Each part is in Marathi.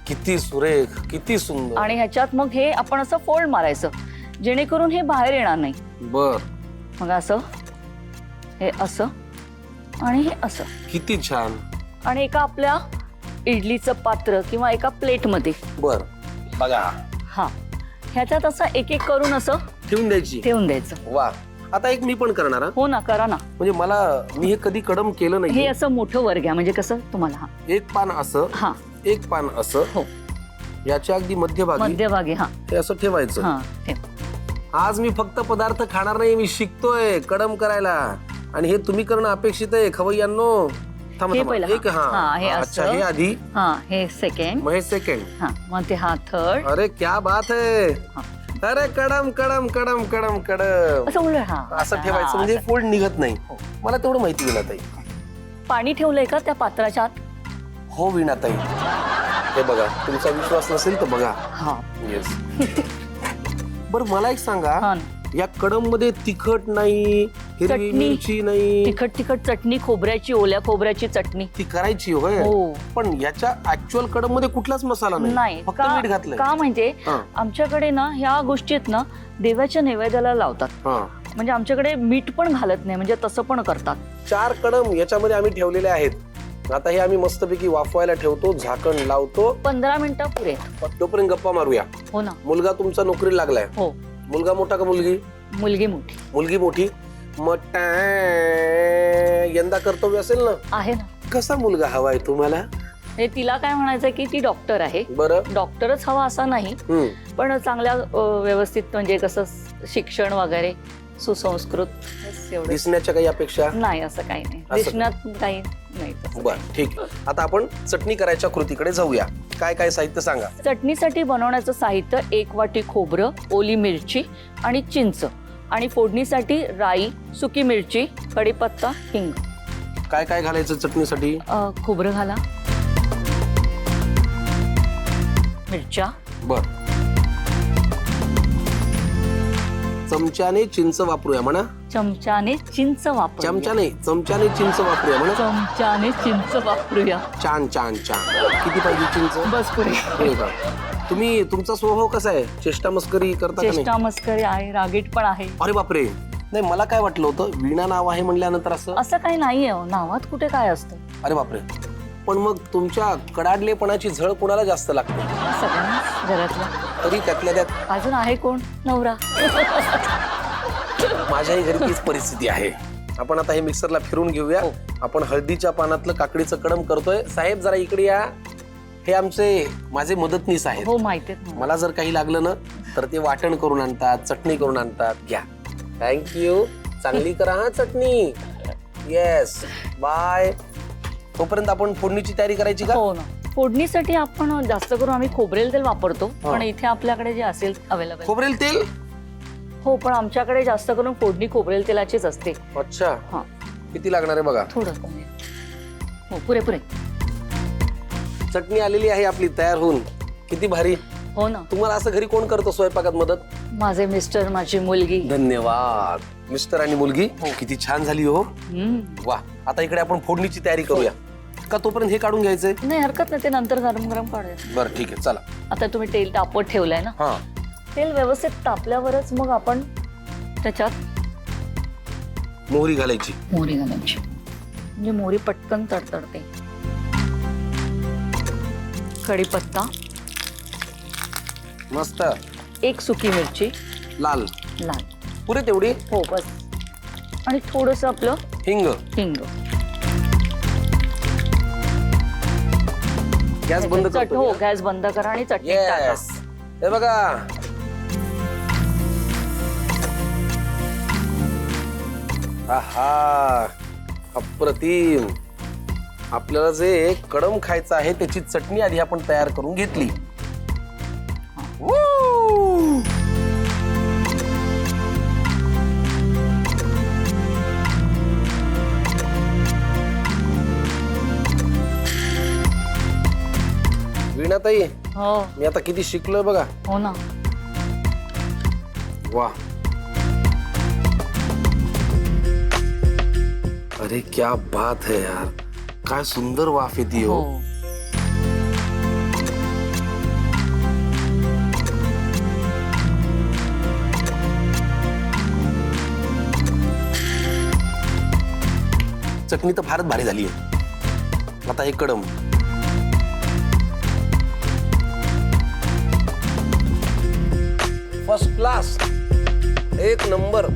किती सुरेख, किती सुंदर. आणि ह्याच्यात मग हे आपण असं फोल्ड मारायचं जेणेकरून हे बाहेर येणार नाही. बर. मग असं हे असं आणि हे असं. किती छान. आणि एका आपल्या इडलीचं पात्र किंवा एका प्लेटमध्ये. बर. बघा हा ह्याच्यात असं एक एक करून असं ठेवून द्यायची. ठेवून द्यायचं. वा. आता एक मी पण करणार हा. हो ना, करा ना. म्हणजे मी हे कधी कडम केलं हे नाही. असं मोठं वर घ्या म्हणजे कसं तुम्हाला. हा एक पान असं, हा एक पान असं. हो. याच्या अगदी मध्यभागी मध्यभागी. हा हे असं ठेवायचं. हा ठेव. आज मी फक्त पदार्थ खाणार नाही, मी शिकतोय कडम करायला. आणि हे तुम्ही करणं अपेक्षित आहे खवय्यांनो. थांबा हे थांबा. पहिलं. एक हा हे अच्छा असं. हे आधी. हा हे सेकंड. मग हे सेकंड. हा मग ते हा थर्ड. अरे क्या बात है. अरे कडम कडम कडम कडम कडम असं उलट. हा असं ठेवायचं म्हणजे फोल्ड निघत नाही. मला तेवढं माहिती विणाताई. पाणी ठेवलंय का त्या पात्राच्या आत? हो विणाताई. हे बघा, तुमचा विश्वास नसेल तर बघा. हा येस. बर मला एक सांगा, हा या कडम मध्ये तिखट नाही, हिरवी चटणी. मिरची नाही. तिखट चटणी, खोबऱ्याची, ओल्या खोबऱ्याची चटणी. ती करायची होय. हो. पण याच्या ऍक्च्युअल कडम मध्ये कुठलाच मसाला नाही. फक्त मीठ घातलंय. का म्हणजे हा. आमच्याकडे ना ह्या गोष्टीत ना देवाच्या नैवेद्याला लावतात. हा. म्हणजे आमच्याकडे मीठ पण घालत नाही, म्हणजे तसं पण करतात. 4 कडम याच्यामध्ये आम्ही ठेवलेले आहेत. आता हे आम्ही मस्तपैकी वाफवायला ठेवतो, झाकण लावतो. 15 मिनिटं पुरे. तोपर्यंत गप्पा मारूया. हो ना. मुलगा तुमचा नोकरीला लागलाय. हो. मुलगा मोठा का मुलगी? मुलगी मोठी मुलगी मोठी. मग यंदा कर्तव्य असेल ना. आहे ना. कसा मुलगा हवाय तुम्हाला? म्हणजे तिला काय म्हणायचं की ती डॉक्टर आहे. बरं. डॉक्टरच हवा असा नाही, पण चांगल्या व्यवस्थित म्हणजे कसं शिक्षण वगैरे सुसंस्कृत. बस एवढं. दिसण्याच्या काही अपेक्षा नाही असं काही नाही. असं दिसण्यात काही नाही तसं. बर ठीक. आता आपण चटणी करायच्या कृतीकडे जाऊया. काय काय साहित्य सांगा. चटणीसाठी बनवण्याचं साहित्य 1 वाटी खोबरं, ओली मिरची आणि चिंच. आणि फोडणीसाठी राई, सुकी मिरची, कढीपत्ता, हिंग. काय काय घालायचं चटणीसाठी? खोबरं घाला, मिरच्या. बर. चमच्याने चिंच वापरूया म्हणा. चमच्याने चिंच वापर. चमच्याने चिंच वापरूया म्हणा. चमच्याने चिंच वापरूया. छान छान छान. किती पाहिजे चिंच? बस पुरे. हे का? तुमचा स्वभाव कसा आहे? चेष्टा मस्करी करता का नाही? चेष्टा मस्करी आहे, रागीट पण आहे. अरे बापरे. नाही मला काय वाटलं होतं, वीणा नाव आहे म्हणल्यानंतर असं काही नाहीये. नावात कुठे काय असतं. अरे बापरे. पण मग तुमच्या कडाडलेपणाची झळ कोणाला जास्त लागते? सगळ्यांनाच घरातलं. तरी त्यातल्या त्यात अजून आहे कोण? नवरा. माझ्याही घरी तीच परिस्थिती आहे. आपण आता हे मिक्सरला फिरून घेऊया. आपण हळदीच्या पानातलं काकडीचं कडम करतोय. साहेब जरा इकडे या. हे माझे मदतनीस आहेत. हो माहितीये. मला जर काही लागलं ना तर ते वाटण करून आणतात, चटणी करून आणतात. घ्या. थँक्यू. चांगली करा हा चटणी. येस. बाय. तोपर्यंत आपण फोडणीची तयारी करायची का? हो ना. फोडणीसाठी आपण जास्त करून आम्ही खोबरेल तेल वापरतो, पण इथे आपल्याकडे जे असेल अवेलेबल. खोबरेल तेल? हो, पण आमच्याकडे जास्त करून फोडणी खोबरेल तेलाचीच असते. अच्छा. हा. किती लागणार आहे बघा. थोडं कमी. हो पुरे पुरे. चटणी आलेली आहे आपली तयार होऊन. किती भारी. हो ना. तुम्हाला असं घरी कोण करतो स्वयंपाकात मदत? माझे मिस्टर, माझी मुलगी. धन्यवाद. मिस्टर आणि मुलगी. किती छान झाली हो. वा. आता इकडे आपण फोडणीची तयारी करूया का? तोपर्यंत हे काढून घ्यायचंय? नाही हरकत नाही, ते नंतर गरम गरम काढूया. बरं ठीक आहे चला. आता तुम्ही तेल तापवत ठेवलंय ना. हा. तेल व्यवस्थित तापल्यावरच मग आपण त्याच्यात मोहरी घालायची. मोहरी घालायची, म्हणजे मोहरी पटकन तडतडते. कढीपत्ता मस्त. 1 सुकी मिरची लाल. लाल. पुरे तेवढी? हो बस. आणि थोडस आपलं हिंग. हिंग. गॅस बंद करतो. हो गॅस बंद करा आणि चटणी टाका. येस. हे बघा. आहा. अप्रतिम. आपल्याला जे कडम खायचं आहे त्याची चटणी आधी आपण तयार करून घेतली. वीणाताई, हो. मी आता किती शिकलोय बघा. हो ना. वाह. अरे क्या बात है यार. काय सुंदर वाफ येते हो. चटणी तर फारच भारी झाली आहे. आता हे कडम. फर्स्ट क्लास, एक नंबर.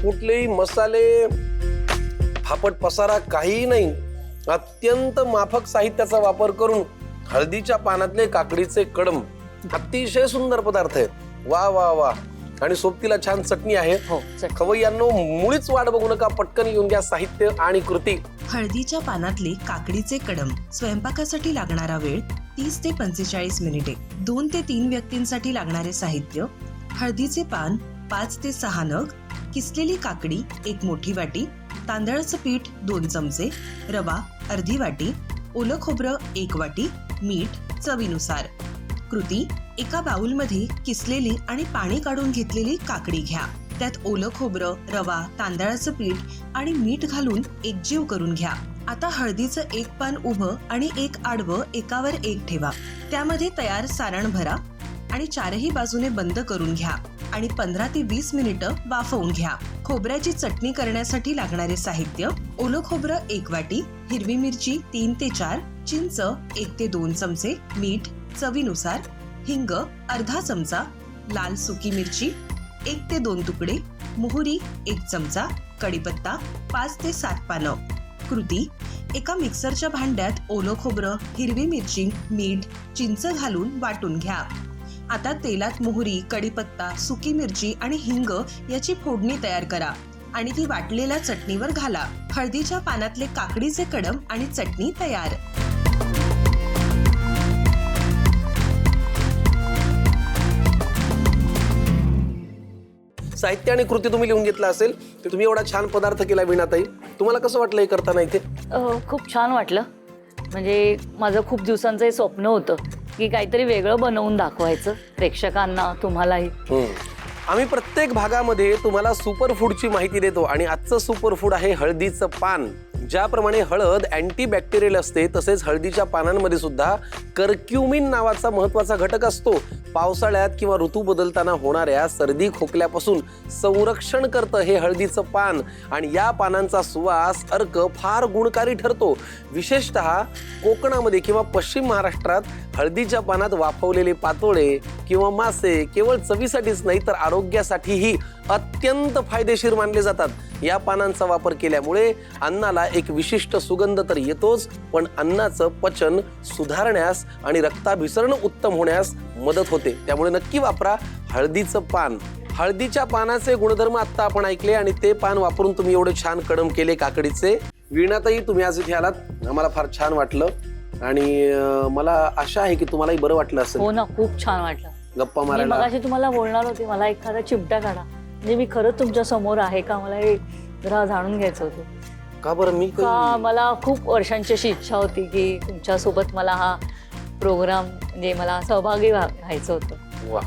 कुठलेही मसाले, फापट पसारा काहीही नाही. अत्यंत माफक साहित्याचा वापर करून हळदीच्या पानातले काकडीचे कडम अतिशय सुंदर पदार्थ आहे. वा वा वा. आणि सोबतीला छान चटणी आहे. हो, खवय्यांनो, मुळीच वाट बघू नका, पटकन येऊन घ्या साहित्य आणि कृती. हळदीच्या पानातले काकडीचे कडम. स्वयंपाकासाठी लागणारा वेळ 30 ते 45 मिनिटे. 2 ते 3 व्यक्तींसाठी लागणारे साहित्य: हळदीचे पान 5 ते 6 नग, किसलेली काकडी 1 मोठी वाटी, तांदळाचं पीठ 2 चमचे, रवा अर्धी वाटी, ओलं खोबरं 1 वाटी, मीठ चवीनुसार. कृती: एका बाउलमध्ये किसलेली आणि पाणी काढून घेतलेली काकडी घ्या. त्यात ओलं खोबरं, रवा, तांदळाचं पीठ आणि मीठ घालून एकजीव करून घ्या. आता हळदीचं एक पान उभं आणि एक आडवं एकावर एक ठेवा. त्यामध्ये तयार सारण भरा आणि चारही बाजूने बंद करून घ्या आणि 15 ते 20 मिनिटं वाफवून घ्या. खोबऱ्याची चटणी करण्यासाठी लागणारे साहित्य: ओलं खोबरं 1 वाटी, हिरवी मिरची 3 ते 4, चिंच 1 ते 2 चमचे, मीठ चवीनुसार, हिंग अर्धा चमचा, लाल सुकी मिरची 1 ते 2 तुकडे, मोहरी 1 चमचा, कढीपत्ता 5 ते 7 पानं. कृती: एका मिक्सरच्या भांड्यात ओलं खोबरं, हिरवी मिरची, मीठ, चिंच घालून वाटून घ्या. आता तेलात मोहरी, कढीपत्ता, सुकी मिरची आणि हिंग याची फोडणी तयार करा आणि ती वाटलेल्या चटणीवर घाला. हळदीच्या पानातले काकडीचे कडम आणि चटणी तयार. साहित्य आणि कृती तुम्ही लिहून घेतलं असेल तर तुम्ही एवढा छान पदार्थ केला वीणाताई. तुम्हाला कसं वाटलं हे करताना इथे? खूप छान वाटलं. म्हणजे माझं खूप दिवसांचं हे स्वप्न होतं की काहीतरी वेगळं बनवून दाखवायचं प्रेक्षकांना, तुम्हालाही. आम्ही प्रत्येक भागामध्ये तुम्हाला सुपरफूडची माहिती देतो आणि आजचं सुपरफूड आहे हळदीचं पान. ज्याप्रमाणे हळद अँटीबॅक्टेरियल असते तसेच हळदीच्या पानांमध्ये सुद्धा कर्क्युमिन नावाचा महत्वाचा घटक असतो. पावसाळ्यात किंवा ऋतू बदलताना होणाऱ्या सर्दी खोकल्यापासून संरक्षण करतं हे हळदीचं पान आणि या पानांचा सुवास अर्क फार गुणकारी ठरतो. विशेषतः कोकणामध्ये किंवा पश्चिम महाराष्ट्रात हळदीच्या पानात वाफवलेले पातोळे किंवा मासे केवळ चवीसाठीच नाही तर आरोग्यासाठीही अत्यंत फायदेशीर मानले जातात. या पानांचा वापर केल्यामुळे अन्नाला एक विशिष्ट सुगंध तर येतोच, पण अन्नाचं पचन सुधारण्यास आणि रक्ताभिसरण उत्तम होण्यास मदत होते. त्यामुळे नक्की वापरा हळदीचं पान. हळदीच्या पानाचे गुणधर्म आता आपण ऐकले आणि ते पान वापरून तुम्ही एवढे छान कडम केले काकडीचे. वीणाताई, तुम्ही आज इथे आलात, आम्हाला फार छान वाटलं आणि मला आशा आहे की तुम्हालाही बरं वाटलं असेल. हो ना, खूप छान वाटलं. गप्पा मी मारायला मगाशी तुम्हाला बोलणार होते, मला एखादा चिमटा काढा, म्हणजे मी खरंच तुमच्या समोर आहे का, मला हे जरा जाणून घ्यायचं होतं. का बरं? मी का मला खूप वर्षांची अशी इच्छा होती की तुमच्यासोबत मला हा प्रोग्राम म्हणजे मला सहभागी व्हायचं होतं. वा.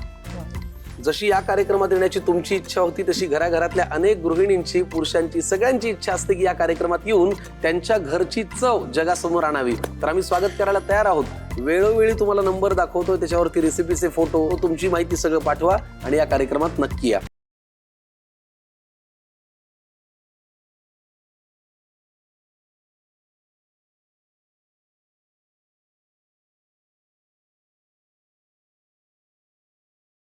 जशी या कार्यक्रमात येण्याची तुमची इच्छा होती तशी घराघरातल्या अनेक गृहिणींची, पुरुषांची, सगळ्यांची इच्छा असते की या कार्यक्रमात येऊन त्यांच्या घरची चव जगासमोर आणावी. तर आम्ही स्वागत करायला तयार आहोत. वेळोवेळी तुम्हाला नंबर दाखवतोय, त्याच्यावरती रेसिपीचे फोटो, तुमची माहिती सगळं पाठवा आणि या कार्यक्रमात नक्की या.